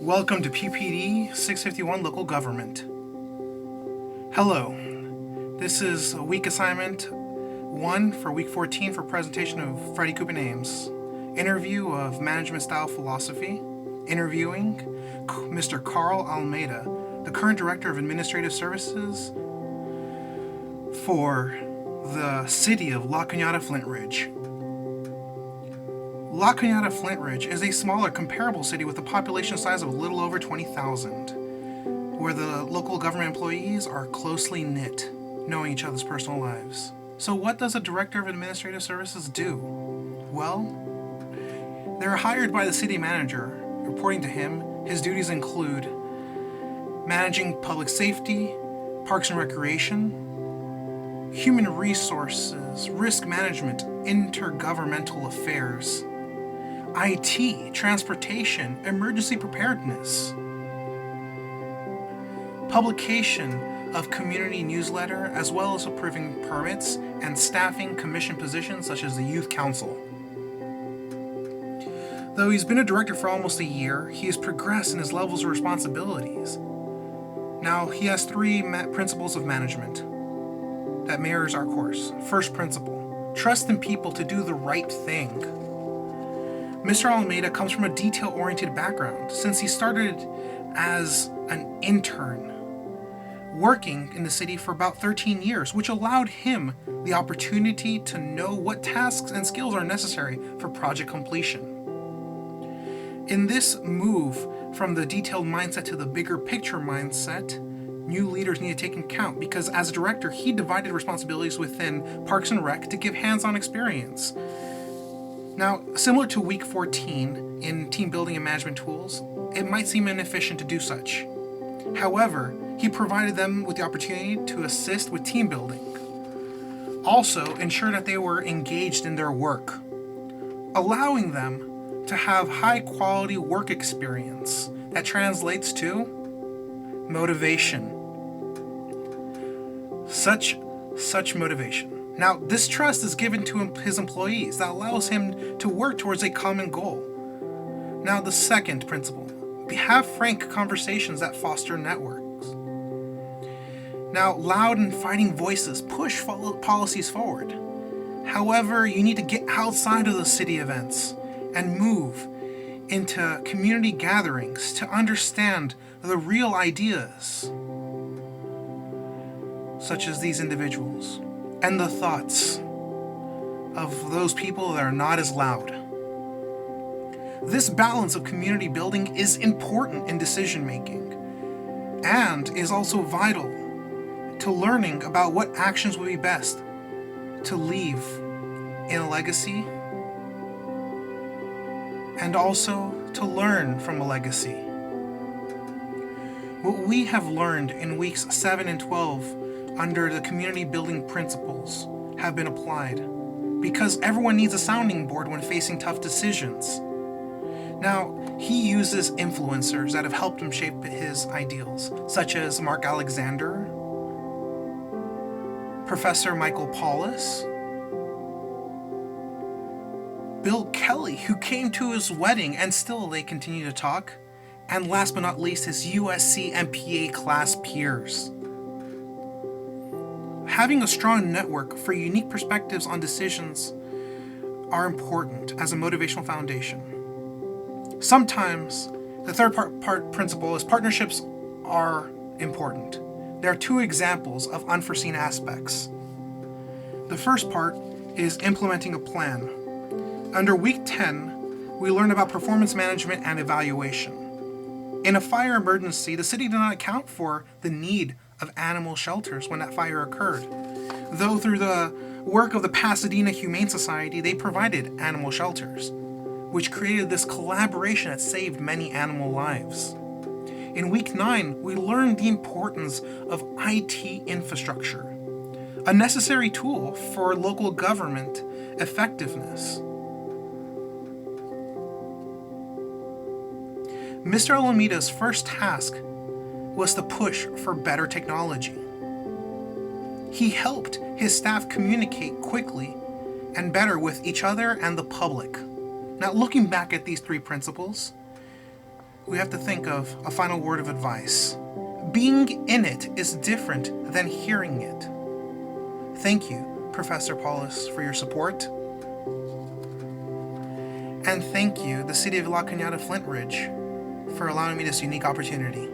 Welcome to PPD 651 Local Government. Hello, this is week assignment 1 for week 14 for presentation of Freddy Cupen-Ames. Interview of management style philosophy. Interviewing Mr. Carl Almeida, the current Director of Administrative Services for the city of La Cañada Flint Ridge. La Cañada Flint Ridge is a smaller, comparable city with a population size of a little over 20,000, where the local government employees are closely knit, knowing each other's personal lives. So what does a Director of Administrative Services do? Well, they're hired by the city manager. Reporting to him, his duties include managing public safety, parks and recreation, human resources, risk management, intergovernmental affairs, IT, transportation, emergency preparedness, publication of community newsletter, as well as approving permits and staffing commission positions such as the Youth Council. Though he's been a director for almost a year, he has progressed in his levels of responsibilities. Now, he has 3 principles of management that mirrors our course. First principle, trust in people to do the right thing. Mr. Almeida comes from a detail-oriented background since he started as an intern, working in the city for about 13 years, which allowed him the opportunity to know what tasks and skills are necessary for project completion. In this move from the detailed mindset to the bigger picture mindset, new leaders need to take into account because as a director, he divided responsibilities within Parks and Rec to give hands-on experience. Now, similar to week 14 in team building and management tools, it might seem inefficient to do such. However, he provided them with the opportunity to assist with team building. Also, ensure that they were engaged in their work, allowing them to have high-quality work experience that translates to motivation. Such motivation. Now, this trust is given to his employees that allows him to work towards a common goal. Now, the second principle, have frank conversations that foster networks. Now, loud and fighting voices push policies forward. However, you need to get outside of the city events and move into community gatherings to understand the real ideas, such as these individuals, and the thoughts of those people that are not as loud. This balance of community building is important in decision making and is also vital to learning about what actions would be best to leave in a legacy and also to learn from a legacy. What we have learned in weeks 7 and 12 under the community building principles have been applied because everyone needs a sounding board when facing tough decisions. Now, he uses influencers that have helped him shape his ideals, such as Mark Alexander, Professor Michael Paulus, Bill Kelly, who came to his wedding and still they continue to talk, and last but not least, his USC MPA class peers. Having a strong network for unique perspectives on decisions are important as a motivational foundation. Sometimes, the third part principle is partnerships are important. There are 2 examples of unforeseen aspects. The first part is implementing a plan. Under week 10, we learn about performance management and evaluation. In a fire emergency, the city did not account for the need of animal shelters when that fire occurred. Though through the work of the Pasadena Humane Society, they provided animal shelters, which created this collaboration that saved many animal lives. In week 9, we learned the importance of IT infrastructure, a necessary tool for local government effectiveness. Mr. Alameda's first task was to push for better technology. He helped his staff communicate quickly and better with each other and the public. Now, looking back at these 3 principles, we have to think of a final word of advice. Being in it is different than hearing it. Thank you, Professor Paulus, for your support. And thank you, the City of La Cañada Flint Ridge, for allowing me this unique opportunity.